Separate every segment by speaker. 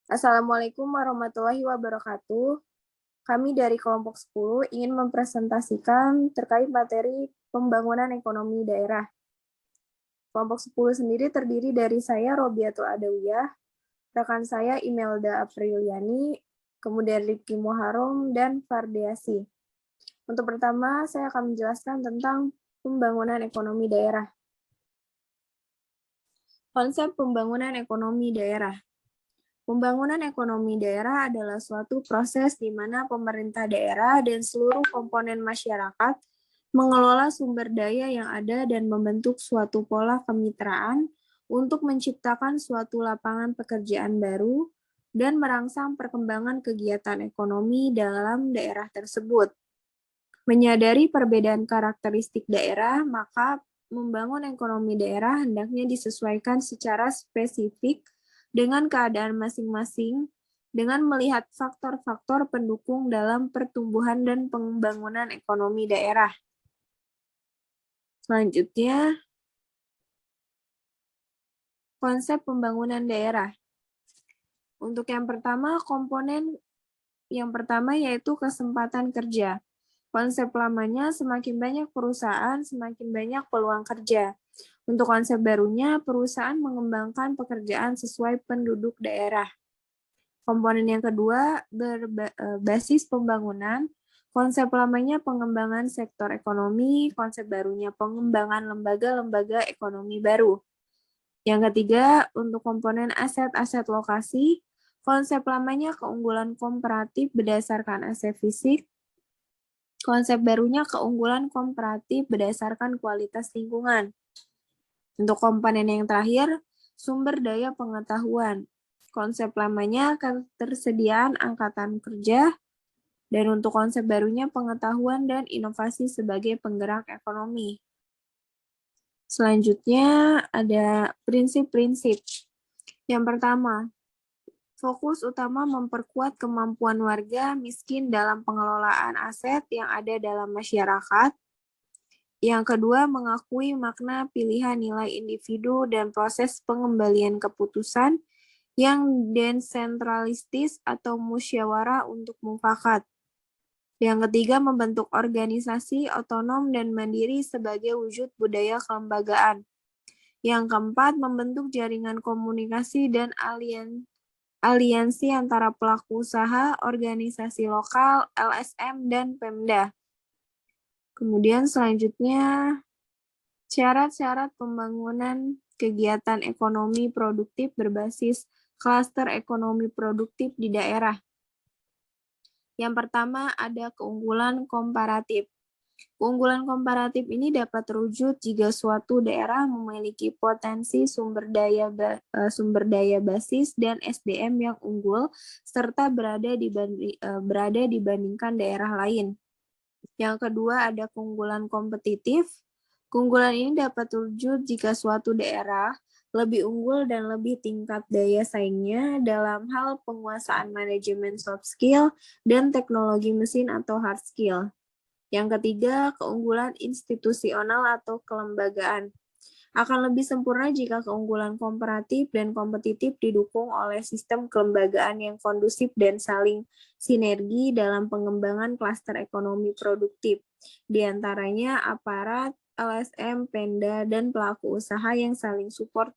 Speaker 1: Assalamualaikum warahmatullahi wabarakatuh. Kami dari kelompok 10 ingin mempresentasikan terkait materi pembangunan ekonomi daerah. Kelompok 10 sendiri terdiri dari saya, Robiatul Adawiyah, rekan saya Imelda Apriliani, kemudian Rifki Muharram, dan Fardiasi. Untuk pertama, saya akan menjelaskan tentang pembangunan ekonomi daerah. Konsep pembangunan ekonomi daerah. Pembangunan ekonomi daerah adalah suatu proses di mana pemerintah daerah dan seluruh komponen masyarakat mengelola sumber daya yang ada dan membentuk suatu pola kemitraan untuk menciptakan suatu lapangan pekerjaan baru dan merangsang perkembangan kegiatan ekonomi dalam daerah tersebut. Menyadari perbedaan karakteristik daerah, maka membangun ekonomi daerah hendaknya disesuaikan secara spesifik dengan keadaan masing-masing, dengan melihat faktor-faktor pendukung dalam pertumbuhan dan pembangunan ekonomi daerah. Selanjutnya, konsep pembangunan daerah. Untuk yang pertama, komponen yang pertama yaitu kesempatan kerja. Konsep lamanya, semakin banyak perusahaan, semakin banyak peluang kerja. Untuk konsep barunya, perusahaan mengembangkan pekerjaan sesuai penduduk daerah. Komponen yang kedua, berbasis pembangunan. Konsep lamanya pengembangan sektor ekonomi, konsep barunya pengembangan lembaga-lembaga ekonomi baru. Yang ketiga, untuk komponen aset-aset lokasi, konsep lamanya keunggulan komparatif berdasarkan aset fisik, konsep barunya keunggulan komparatif berdasarkan kualitas lingkungan. Untuk komponen yang terakhir, sumber daya pengetahuan. Konsep lamanya ketersediaan angkatan kerja, dan untuk konsep barunya pengetahuan dan inovasi sebagai penggerak ekonomi. Selanjutnya ada prinsip-prinsip. Yang pertama, fokus utama memperkuat kemampuan warga miskin dalam pengelolaan aset yang ada dalam masyarakat. Yang kedua, mengakui makna pilihan nilai individu dan proses pengembalian keputusan yang desentralistis atau musyawarah untuk mufakat. Yang ketiga, membentuk organisasi otonom dan mandiri sebagai wujud budaya kelembagaan. Yang keempat, membentuk jaringan komunikasi dan aliansi antara pelaku usaha, organisasi lokal, LSM, dan Pemda. Kemudian selanjutnya, syarat-syarat pembangunan kegiatan ekonomi produktif berbasis klaster ekonomi produktif di daerah. Yang pertama ada keunggulan komparatif. Keunggulan komparatif ini dapat terwujud jika suatu daerah memiliki potensi sumber daya basis dan SDM yang unggul serta berada dibandingkan daerah lain. Yang kedua ada keunggulan kompetitif. Keunggulan ini dapat terwujud jika suatu daerah lebih unggul dan lebih tingkat daya saingnya dalam hal penguasaan manajemen soft skill dan teknologi mesin atau hard skill. Yang ketiga, keunggulan institusional atau kelembagaan. Akan lebih sempurna jika keunggulan komparatif dan kompetitif didukung oleh sistem kelembagaan yang kondusif dan saling sinergi dalam pengembangan klaster ekonomi produktif. Di antaranya aparat, LSM, Pemda, dan pelaku usaha yang saling support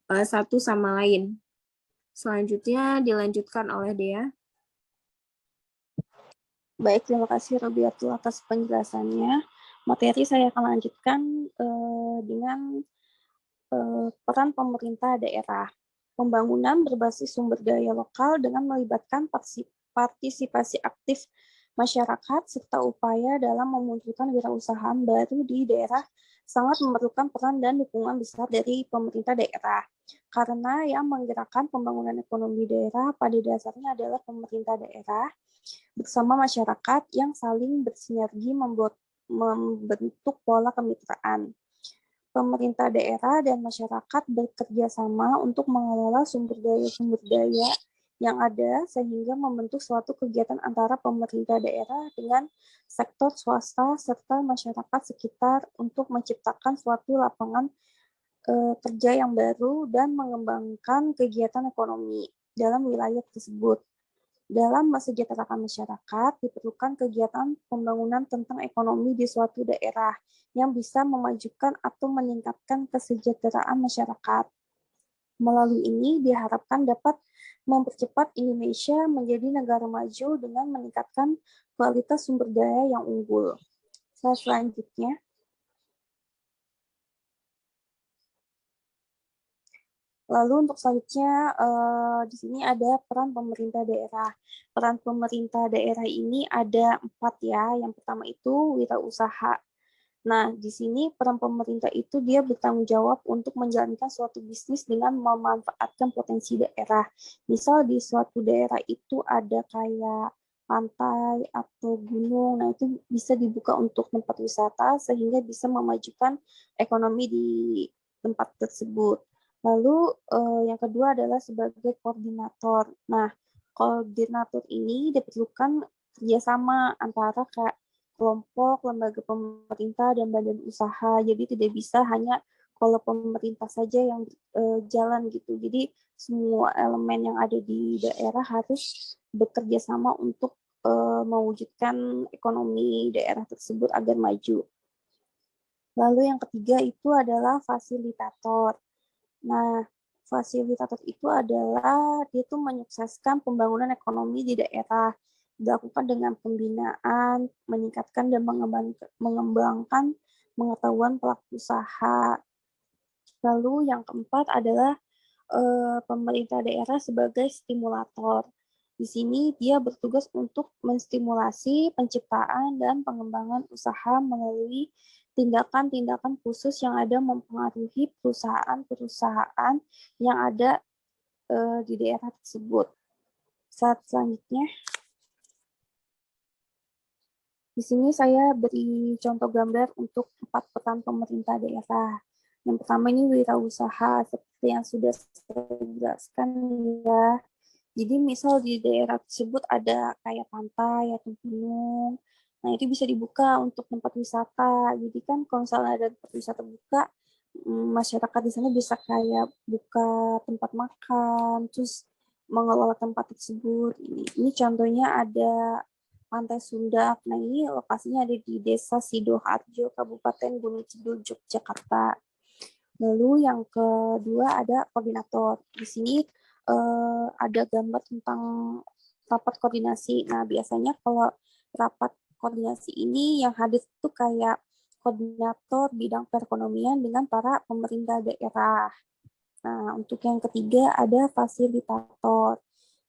Speaker 1: satu sama lain. Selanjutnya dilanjutkan oleh Dea.
Speaker 2: Baik, terima kasih Robiatul atas penjelasannya. Materi saya akan lanjutkan dengan peran pemerintah daerah. Pembangunan berbasis sumber daya lokal dengan melibatkan partisipasi aktif masyarakat serta upaya dalam memunculkan wirausahaan baru di daerah sangat memerlukan peran dan dukungan besar dari pemerintah daerah. Karena yang menggerakkan pembangunan ekonomi daerah pada dasarnya adalah pemerintah daerah bersama masyarakat yang saling bersinergi membentuk pola kemitraan. Pemerintah daerah dan masyarakat bekerja sama untuk mengelola sumber daya yang ada sehingga membentuk suatu kegiatan antara pemerintah daerah dengan sektor swasta serta masyarakat sekitar untuk menciptakan suatu lapangan kerja yang baru dan mengembangkan kegiatan ekonomi dalam wilayah tersebut. Dalam mesejahterakan masyarakat, diperlukan kegiatan pembangunan tentang ekonomi di suatu daerah yang bisa memajukan atau meningkatkan kesejahteraan masyarakat. Melalui ini diharapkan dapat mempercepat Indonesia menjadi negara maju dengan meningkatkan kualitas sumber daya yang unggul. Selanjutnya, lalu untuk selanjutnya di sini ada peran pemerintah daerah. Peran pemerintah daerah ini ada 4 ya. Yang pertama itu wirausaha. Nah, di sini peran pemerintah itu dia bertanggung jawab untuk menjalankan suatu bisnis dengan memanfaatkan potensi daerah. Misal di suatu daerah itu ada kayak pantai atau gunung, nah itu bisa dibuka untuk tempat wisata sehingga bisa memajukan ekonomi di tempat tersebut. Lalu yang kedua adalah sebagai koordinator. Nah, koordinator ini diperlukan kerjasama antara kayak kelompok, lembaga pemerintah, dan badan usaha. Jadi tidak bisa hanya kalau pemerintah saja yang jalan gitu. Jadi semua elemen yang ada di daerah harus bekerja sama untuk mewujudkan ekonomi daerah tersebut agar maju. Lalu yang ketiga itu adalah fasilitator. Nah, fasilitator itu adalah dia tuh menyukseskan pembangunan ekonomi di daerah, dilakukan dengan pembinaan, meningkatkan dan mengembangkan pengetahuan pelaku usaha. Lalu yang keempat adalah pemerintah daerah sebagai stimulator. Di sini dia bertugas untuk menstimulasi penciptaan dan pengembangan usaha melalui tindakan-tindakan khusus yang ada mempengaruhi perusahaan-perusahaan yang ada di daerah tersebut. Selanjutnya, di sini saya beri contoh gambar untuk 4 peran pemerintah daerah. Yang pertama ini wirausaha, seperti yang sudah saya jelaskan ya. Jadi misal di daerah tersebut ada kayak pantai atau gunung, nah itu bisa dibuka untuk tempat wisata. Jadi kan kalau misalnya ada tempat wisata buka, masyarakat di sana bisa kayak buka tempat makan, terus mengelola tempat tersebut. Ini contohnya ada Pantai Sundak. Nah ini lokasinya ada di Desa Sidoarjo, Kabupaten Gunung Kidul, Yogyakarta. Lalu yang kedua ada koordinator. Di sini ada gambar tentang rapat koordinasi. Nah, biasanya kalau rapat koordinasi ini yang hadir itu kayak koordinator bidang perekonomian dengan para pemerintah daerah. Nah, untuk yang ketiga ada fasilitator.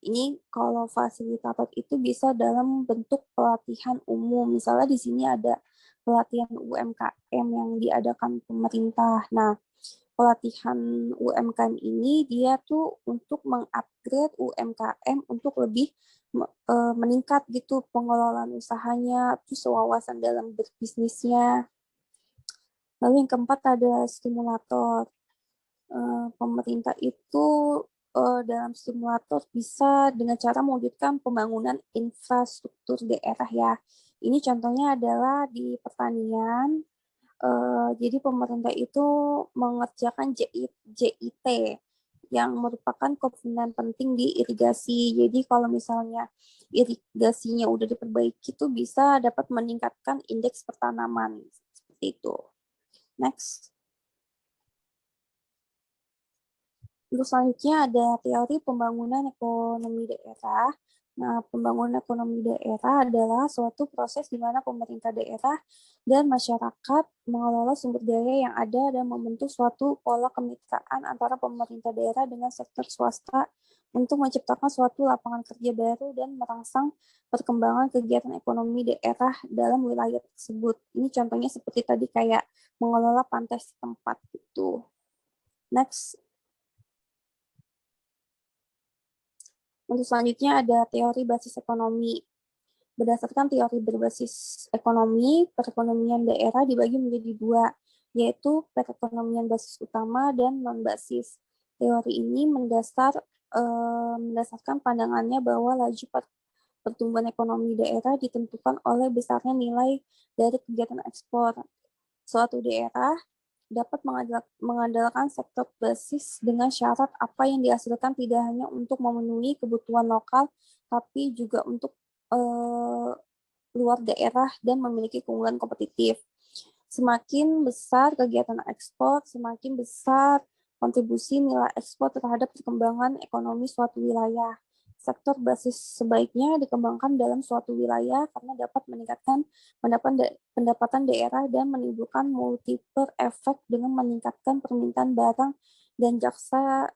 Speaker 2: Ini kalau fasilitator itu bisa dalam bentuk pelatihan umum. Misalnya di sini ada pelatihan UMKM yang diadakan pemerintah. Nah, pelatihan UMKM ini dia tuh untuk mengupgrade UMKM untuk lebih meningkat gitu pengelolaan usahanya, terus wawasan dalam berbisnisnya. Lalu yang keempat ada stimulator. Pemerintah itu dalam stimulator bisa dengan cara mewujudkan pembangunan infrastruktur daerah ya. Ini contohnya adalah di pertanian. Jadi pemerintah itu mengerjakan JIT yang merupakan komponen penting di irigasi. Jadi kalau misalnya irigasinya udah diperbaiki itu bisa dapat meningkatkan indeks pertanaman seperti itu. Next. Terus selanjutnya ada teori pembangunan ekonomi daerah. Nah, pembangunan ekonomi daerah adalah suatu proses di mana pemerintah daerah dan masyarakat mengelola sumber daya yang ada dan membentuk suatu pola kemitraan antara pemerintah daerah dengan sektor swasta untuk menciptakan suatu lapangan kerja baru dan merangsang perkembangan kegiatan ekonomi daerah dalam wilayah tersebut. Ini contohnya seperti tadi kayak mengelola pantai setempat gitu. Next. Untuk selanjutnya ada teori basis ekonomi. Berdasarkan teori berbasis ekonomi, perekonomian daerah dibagi menjadi dua, yaitu perekonomian basis utama dan non-basis. Teori ini mendasarkan pandangannya bahwa laju pertumbuhan ekonomi daerah ditentukan oleh besarnya nilai dari kegiatan ekspor suatu daerah dapat mengandalkan sektor basis dengan syarat apa yang dihasilkan tidak hanya untuk memenuhi kebutuhan lokal, tapi juga untuk luar daerah dan memiliki keunggulan kompetitif. Semakin besar kegiatan ekspor, semakin besar kontribusi nilai ekspor terhadap perkembangan ekonomi suatu wilayah. Sektor basis sebaiknya dikembangkan dalam suatu wilayah karena dapat meningkatkan pendapatan daerah dan menimbulkan multiple efek dengan meningkatkan permintaan barang dan jasa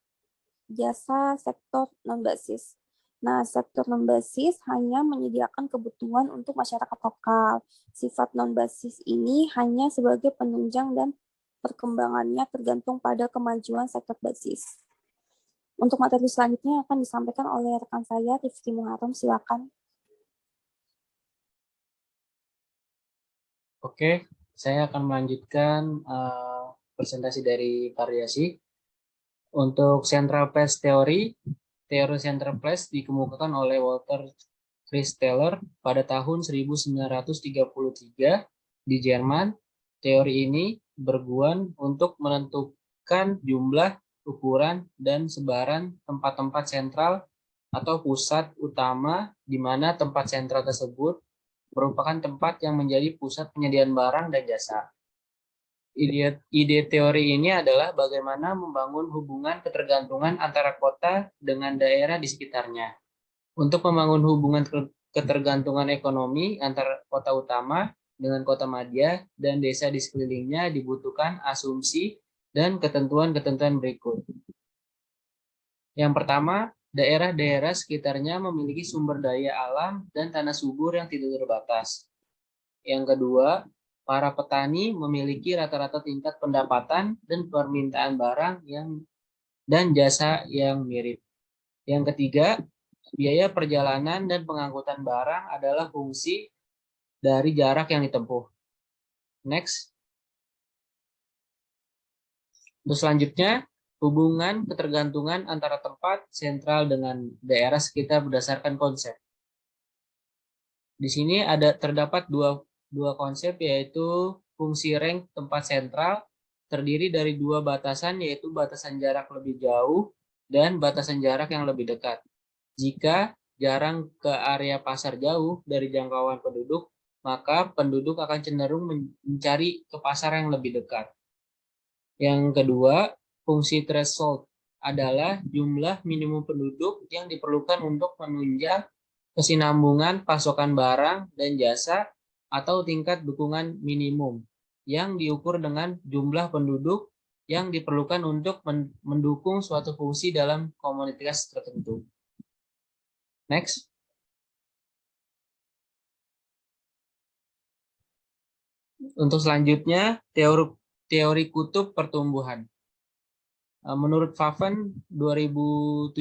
Speaker 2: sektor non-basis. Nah, sektor non-basis hanya menyediakan kebutuhan untuk masyarakat lokal. Sifat non-basis ini hanya sebagai penunjang dan perkembangannya tergantung pada kemajuan sektor basis. Untuk materi selanjutnya akan disampaikan oleh rekan saya, Rifki Muharrem, silakan.
Speaker 3: Oke, saya akan melanjutkan presentasi dari variasi. Untuk Central Place teori Central Place dikemukakan oleh Walter Christeller pada tahun 1933 di Jerman. Teori ini berguna untuk menentukan jumlah, ukuran, dan sebaran tempat-tempat sentral atau pusat utama di mana tempat sentral tersebut merupakan tempat yang menjadi pusat penyediaan barang dan jasa. Ide teori ini adalah bagaimana membangun hubungan ketergantungan antara kota dengan daerah di sekitarnya. Untuk membangun hubungan ketergantungan ekonomi antara kota utama dengan kota madya dan desa di sekelilingnya dibutuhkan asumsi dan ketentuan-ketentuan berikut. Yang pertama, daerah-daerah sekitarnya memiliki sumber daya alam dan tanah subur yang tidak terbatas. Yang kedua, para petani memiliki rata-rata tingkat pendapatan dan permintaan barang dan jasa yang mirip. Yang ketiga, biaya perjalanan dan pengangkutan barang adalah fungsi dari jarak yang ditempuh. Next. Untuk selanjutnya, hubungan ketergantungan antara tempat sentral dengan daerah sekitar berdasarkan konsep. Di sini terdapat dua konsep, yaitu fungsi rank tempat sentral terdiri dari dua batasan, yaitu batasan jarak lebih jauh dan batasan jarak yang lebih dekat. Jika jarang ke area pasar jauh dari jangkauan penduduk, maka penduduk akan cenderung mencari ke pasar yang lebih dekat. Yang kedua, fungsi threshold adalah jumlah minimum penduduk yang diperlukan untuk menunjang kesinambungan pasokan barang dan jasa atau tingkat dukungan minimum yang diukur dengan jumlah penduduk yang diperlukan untuk mendukung suatu fungsi dalam komunitas tertentu. Next. Untuk selanjutnya, teori kutub pertumbuhan. Menurut Faven 2017,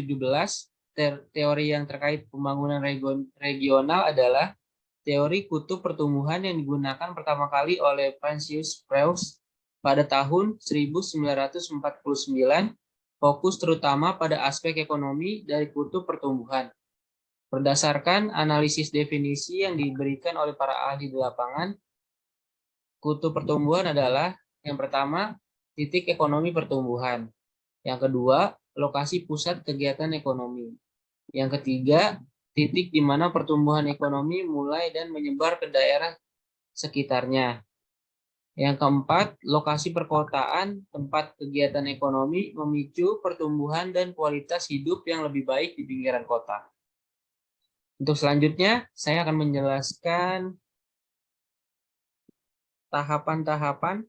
Speaker 3: teori yang terkait pembangunan regional adalah teori kutub pertumbuhan yang digunakan pertama kali oleh Francis Preuss pada tahun 1949, fokus terutama pada aspek ekonomi dari kutub pertumbuhan. Berdasarkan analisis definisi yang diberikan oleh para ahli di lapangan, kutub pertumbuhan adalah yang pertama, titik ekonomi pertumbuhan. Yang kedua, lokasi pusat kegiatan ekonomi. Yang ketiga, titik di mana pertumbuhan ekonomi mulai dan menyebar ke daerah sekitarnya. Yang keempat, lokasi perkotaan, tempat kegiatan ekonomi memicu pertumbuhan dan kualitas hidup yang lebih baik di pinggiran kota. Untuk selanjutnya, saya akan menjelaskan tahapan-tahapan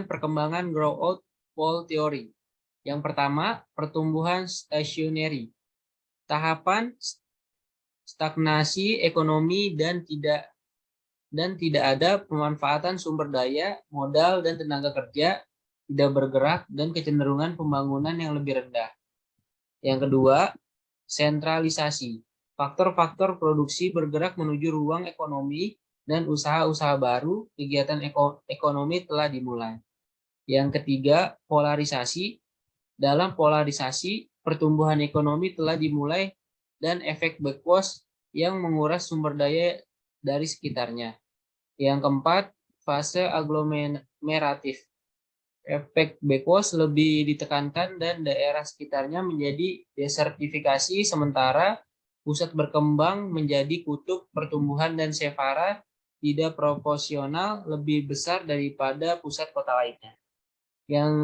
Speaker 3: perkembangan growth pole theory. Yang pertama, pertumbuhan stationary. Tahapan stagnasi ekonomi dan tidak ada pemanfaatan sumber daya, modal, dan tenaga kerja, tidak bergerak, dan kecenderungan pembangunan yang lebih rendah. Yang kedua, sentralisasi. Faktor-faktor produksi bergerak menuju ruang ekonomi dan usaha-usaha baru, kegiatan ekonomi telah dimulai. Yang ketiga, polarisasi. Dalam polarisasi, pertumbuhan ekonomi telah dimulai dan efek backwash yang menguras sumber daya dari sekitarnya. Yang keempat, fase aglomeratif. Efek backwash lebih ditekankan dan daerah sekitarnya menjadi desertifikasi, sementara pusat berkembang menjadi kutub pertumbuhan dan Sevara tidak proporsional lebih besar daripada pusat kota lainnya. Yang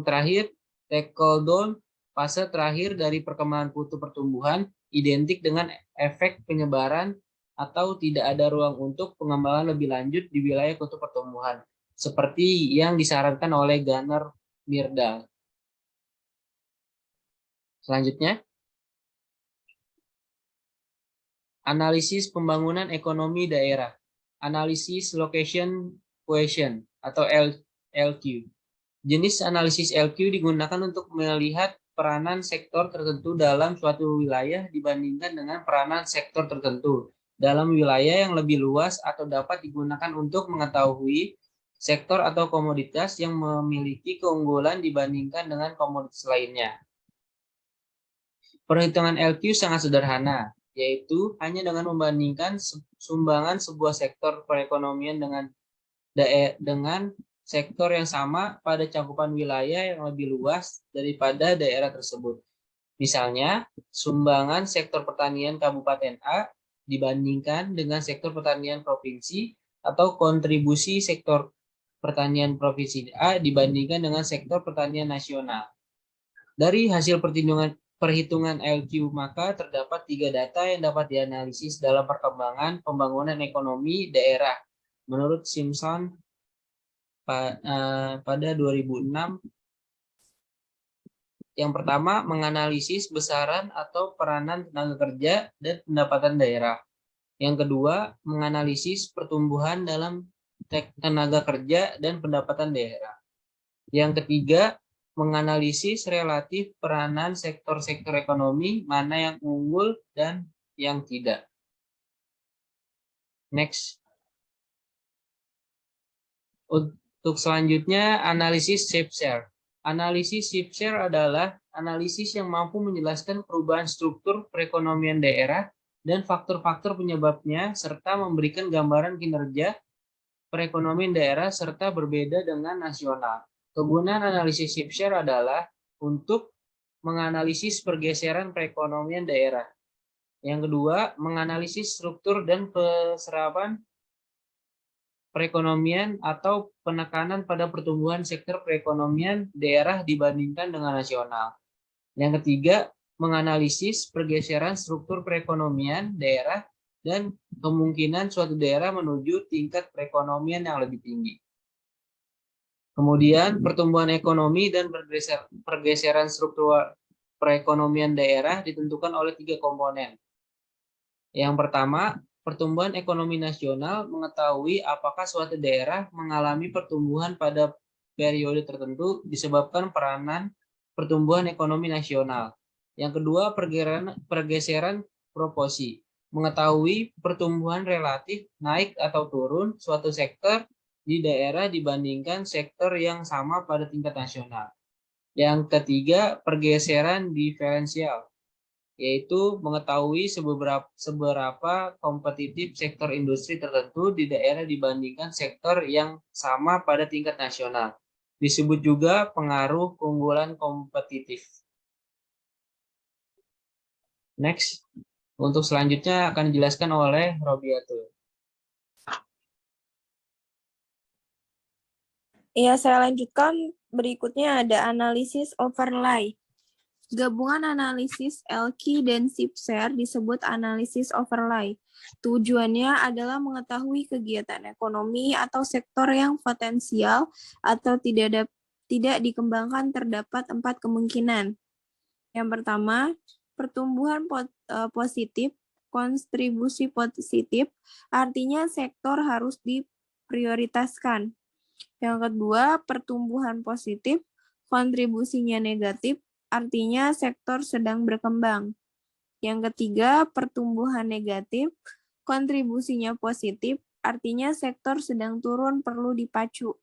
Speaker 3: terakhir, trickle down, fase terakhir dari perkembangan kutub pertumbuhan, identik dengan efek penyebaran atau tidak ada ruang untuk pengembangan lebih lanjut di wilayah kutub pertumbuhan, seperti yang disarankan oleh Gunnar Myrdal. Selanjutnya, analisis pembangunan ekonomi daerah, analisis location question atau LQ. Jenis analisis LQ digunakan untuk melihat peranan sektor tertentu dalam suatu wilayah dibandingkan dengan peranan sektor tertentu dalam wilayah yang lebih luas, atau dapat digunakan untuk mengetahui sektor atau komoditas yang memiliki keunggulan dibandingkan dengan komoditas lainnya. Perhitungan LQ sangat sederhana, yaitu hanya dengan membandingkan sumbangan sebuah sektor perekonomian dengan sektor yang sama pada cakupan wilayah yang lebih luas daripada daerah tersebut. Misalnya, sumbangan sektor pertanian Kabupaten A dibandingkan dengan sektor pertanian provinsi, atau kontribusi sektor pertanian provinsi A dibandingkan dengan sektor pertanian nasional. Dari hasil perhitungan LQ, maka terdapat 3 data yang dapat dianalisis dalam perkembangan pembangunan ekonomi daerah menurut Simpson pada 2006. Yang pertama, menganalisis besaran atau peranan tenaga kerja dan pendapatan daerah. Yang kedua, menganalisis pertumbuhan dalam tenaga kerja dan pendapatan daerah. Yang ketiga, menganalisis relatif peranan sektor-sektor ekonomi, mana yang unggul dan yang tidak. Next. Untuk selanjutnya, analisis shift share. Analisis shift share adalah analisis yang mampu menjelaskan perubahan struktur perekonomian daerah dan faktor-faktor penyebabnya, serta memberikan gambaran kinerja perekonomian daerah serta berbeda dengan nasional. Kegunaan analisis shift share adalah untuk menganalisis pergeseran perekonomian daerah. Yang kedua, menganalisis struktur dan peserapan perekonomian atau penekanan pada pertumbuhan sektor perekonomian daerah dibandingkan dengan nasional. Yang ketiga, menganalisis pergeseran struktur perekonomian daerah dan kemungkinan suatu daerah menuju tingkat perekonomian yang lebih tinggi. Kemudian, pertumbuhan ekonomi dan pergeseran struktur perekonomian daerah ditentukan oleh 3 komponen. Yang pertama, pertumbuhan ekonomi nasional mengetahui apakah suatu daerah mengalami pertumbuhan pada periode tertentu disebabkan peranan pertumbuhan ekonomi nasional. Yang kedua, pergeseran proporsi, mengetahui pertumbuhan relatif naik atau turun suatu sektor di daerah dibandingkan sektor yang sama pada tingkat nasional. Yang ketiga, pergeseran diferensial, yaitu mengetahui seberapa kompetitif sektor industri tertentu di daerah dibandingkan sektor yang sama pada tingkat nasional. Disebut juga pengaruh keunggulan kompetitif. Next, untuk selanjutnya akan dijelaskan oleh Robiatul.
Speaker 1: Ya, saya lanjutkan. Berikutnya ada analisis overlay. Gabungan analisis LQ dan shift share disebut analisis overlay. Tujuannya adalah mengetahui kegiatan ekonomi atau sektor yang potensial atau tidak dikembangkan. Terdapat 4 kemungkinan. Yang pertama, pertumbuhan positif, kontribusi positif, artinya sektor harus diprioritaskan. Yang kedua, pertumbuhan positif, kontribusinya negatif, artinya sektor sedang berkembang. Yang ketiga, pertumbuhan negatif, kontribusinya positif, artinya sektor sedang turun perlu dipacu.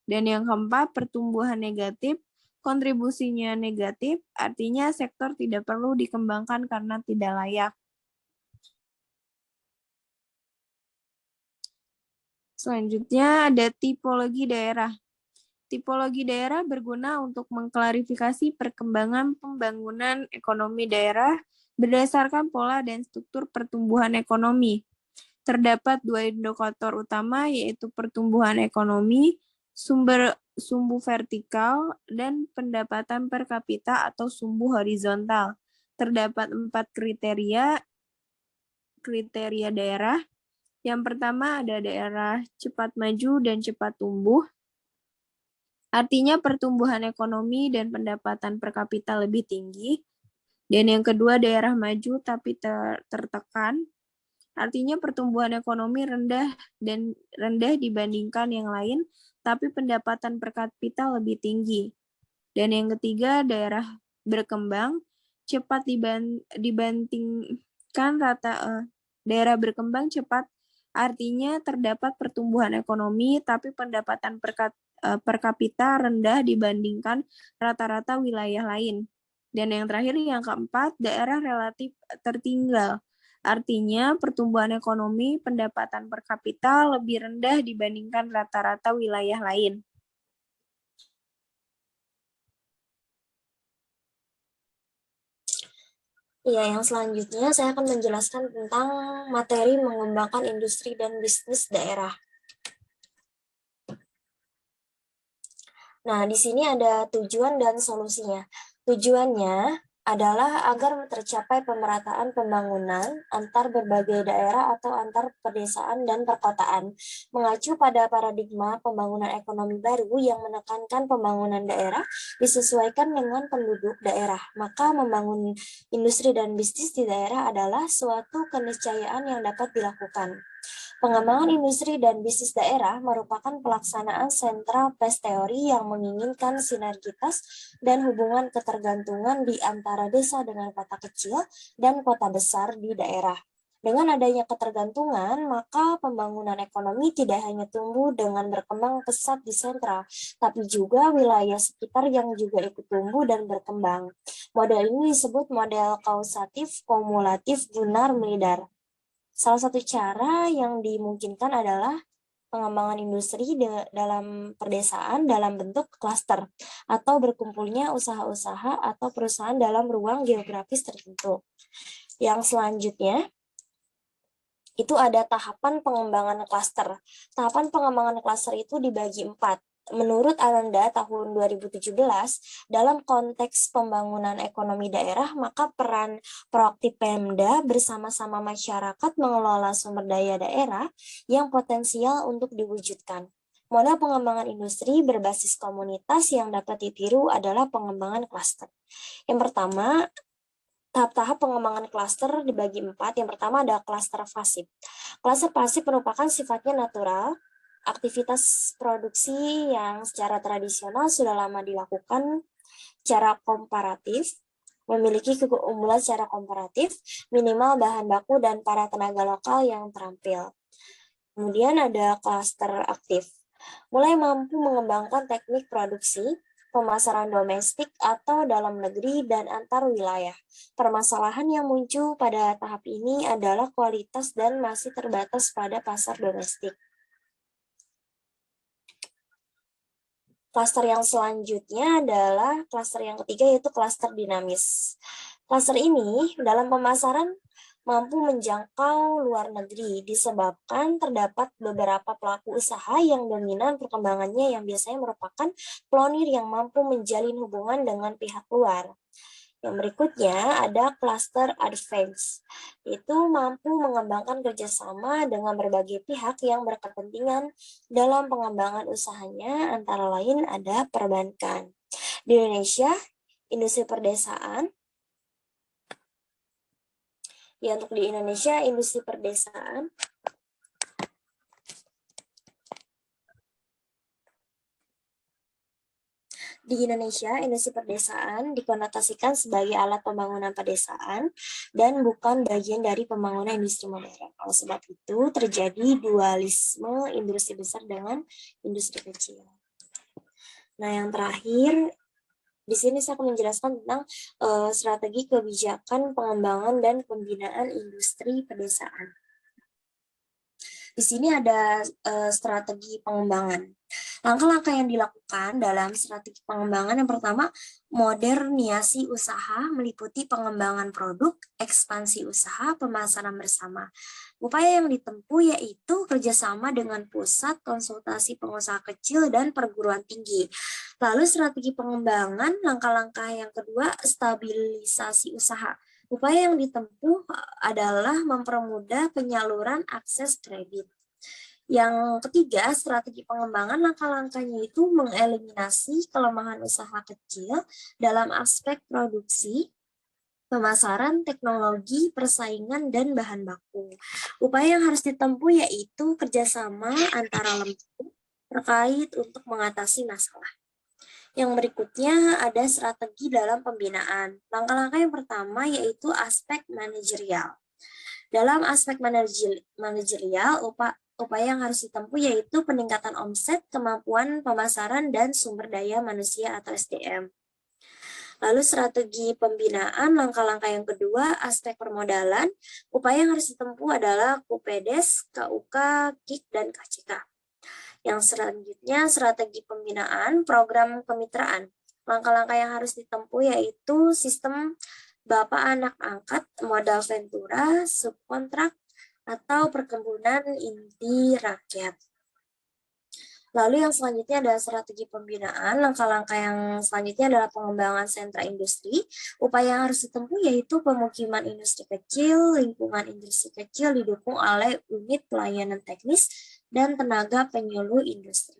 Speaker 1: Dan yang keempat, pertumbuhan negatif, kontribusinya negatif, artinya sektor tidak perlu dikembangkan karena tidak layak. Selanjutnya ada tipologi daerah. Tipologi daerah berguna untuk mengklarifikasi perkembangan pembangunan ekonomi daerah berdasarkan pola dan struktur pertumbuhan ekonomi. Terdapat dua indikator utama, yaitu pertumbuhan ekonomi, sumbu vertikal, dan pendapatan per kapita atau sumbu horizontal. Terdapat 4 kriteria daerah. Yang pertama ada daerah cepat maju dan cepat tumbuh. Artinya pertumbuhan ekonomi dan pendapatan per kapita lebih tinggi. Dan yang kedua daerah maju tapi tertekan. Artinya pertumbuhan ekonomi rendah dibandingkan yang lain, tapi pendapatan per kapita lebih tinggi. Dan yang ketiga daerah berkembang cepat dibandingkan daerah berkembang cepat. Artinya terdapat pertumbuhan ekonomi, tapi pendapatan per kapita rendah dibandingkan rata-rata wilayah lain. Dan yang terakhir, yang keempat, daerah relatif tertinggal. Artinya pertumbuhan ekonomi, pendapatan per kapita lebih rendah dibandingkan rata-rata wilayah lain.
Speaker 4: Ya, yang selanjutnya saya akan menjelaskan tentang materi mengembangkan industri dan bisnis daerah. Nah, di sini ada tujuan dan solusinya. Tujuannya adalah agar tercapai pemerataan pembangunan antar berbagai daerah atau antar pedesaan dan perkotaan, mengacu pada paradigma pembangunan ekonomi baru yang menekankan pembangunan daerah disesuaikan dengan penduduk daerah. Maka membangun industri dan bisnis di daerah adalah suatu keniscayaan yang dapat dilakukan. Pengembangan industri dan bisnis daerah merupakan pelaksanaan Central Place Theory yang menginginkan sinergitas dan hubungan ketergantungan di antara desa dengan kota kecil dan kota besar di daerah. Dengan adanya ketergantungan, maka pembangunan ekonomi tidak hanya tumbuh dengan berkembang pesat di sentral, tapi juga wilayah sekitar yang juga ikut tumbuh dan berkembang. Model ini disebut model kausatif kumulatif Gunnar-Milidar. Salah satu cara yang dimungkinkan adalah pengembangan industri dalam perdesaan dalam bentuk klaster atau berkumpulnya usaha-usaha atau perusahaan dalam ruang geografis tertentu. Yang selanjutnya itu ada tahapan pengembangan klaster. Tahapan pengembangan klaster itu dibagi 4. Menurut Ananda tahun 2017, dalam konteks pembangunan ekonomi daerah, maka peran proaktif Pemda bersama-sama masyarakat mengelola sumber daya daerah yang potensial untuk diwujudkan. Model pengembangan industri berbasis komunitas yang dapat ditiru adalah pengembangan klaster. Yang pertama, tahap-tahap pengembangan klaster dibagi 4. Yang pertama ada klaster pasif. Klaster pasif merupakan sifatnya natural, aktivitas produksi yang secara tradisional sudah lama dilakukan secara komparatif, memiliki keunggulan secara komparatif, minimal bahan baku dan para tenaga lokal yang terampil. Kemudian ada klaster aktif, mulai mampu mengembangkan teknik produksi, pemasaran domestik atau dalam negeri dan antar wilayah. Permasalahan yang muncul pada tahap ini adalah kualitas dan masih terbatas pada pasar domestik. Klaster yang selanjutnya adalah klaster yang ketiga, yaitu klaster dinamis. Klaster ini dalam pemasaran mampu menjangkau luar negeri disebabkan terdapat beberapa pelaku usaha yang dominan perkembangannya yang biasanya merupakan pelonir yang mampu menjalin hubungan dengan pihak luar. Yang berikutnya ada cluster advance, itu mampu mengembangkan kerjasama dengan berbagai pihak yang berkepentingan dalam pengembangan usahanya, antara lain ada perbankan. Di Indonesia, industri perdesaan. Ya, untuk di Indonesia, industri perdesaan Di Indonesia, industri pedesaan dikonotasikan sebagai alat pembangunan pedesaan dan bukan bagian dari pembangunan industri modern. Oleh sebab itu, terjadi dualisme industri besar dengan industri kecil. Nah, yang terakhir, di sini saya akan menjelaskan tentang strategi kebijakan pengembangan dan pembinaan industri pedesaan. Di sini ada strategi pengembangan. Langkah-langkah yang dilakukan dalam strategi pengembangan yang pertama, modernisasi usaha meliputi pengembangan produk, ekspansi usaha, pemasaran bersama. Upaya yang ditempuh yaitu kerjasama dengan pusat konsultasi pengusaha kecil dan perguruan tinggi. Lalu strategi pengembangan, langkah-langkah yang kedua, stabilisasi usaha. Upaya yang ditempuh adalah mempermudah penyaluran akses kredit. Yang ketiga, strategi pengembangan langkah-langkahnya itu mengeliminasi kelemahan usaha kecil dalam aspek produksi, pemasaran, teknologi, persaingan, dan bahan baku. Upaya yang harus ditempuh yaitu kerjasama antara lembaga terkait untuk mengatasi masalah. Yang berikutnya ada strategi dalam pembinaan. Langkah-langkah yang pertama yaitu aspek manajerial. Dalam aspek manajerial, upaya yang harus ditempuh yaitu peningkatan omset, kemampuan pemasaran, dan sumber daya manusia atau SDM. Lalu strategi pembinaan, langkah-langkah yang kedua, aspek permodalan. Upaya yang harus ditempuh adalah KUPEDES, KUK, KIK, dan KCK. Yang selanjutnya, strategi pembinaan, program kemitraan. Langkah-langkah yang harus ditempuh yaitu sistem bapak anak angkat, modal ventura, subkontrak, atau perkebunan inti rakyat. Lalu yang selanjutnya adalah strategi pembinaan. Langkah-langkah yang selanjutnya adalah pengembangan sentra industri. Upaya yang harus ditempuh yaitu pemukiman industri kecil, lingkungan industri kecil didukung oleh unit pelayanan teknis dan tenaga penyuluh industri.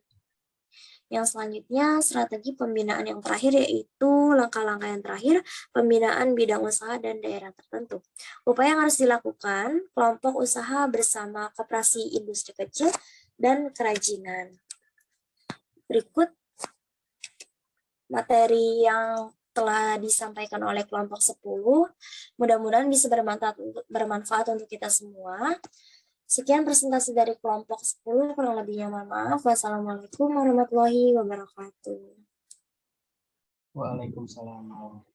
Speaker 4: Yang selanjutnya, strategi pembinaan yang terakhir yaitu langkah-langkah yang terakhir, pembinaan bidang usaha dan daerah tertentu. Upaya yang harus dilakukan, kelompok usaha bersama koperasi industri kecil dan kerajinan. Berikut materi yang telah disampaikan oleh kelompok 10. Mudah-mudahan bisa bermanfaat untuk kita semua. Sekian presentasi dari kelompok 10, kurang lebihnya mohon maaf. Wassalamualaikum warahmatullahi wabarakatuh.
Speaker 3: Waalaikumsalam.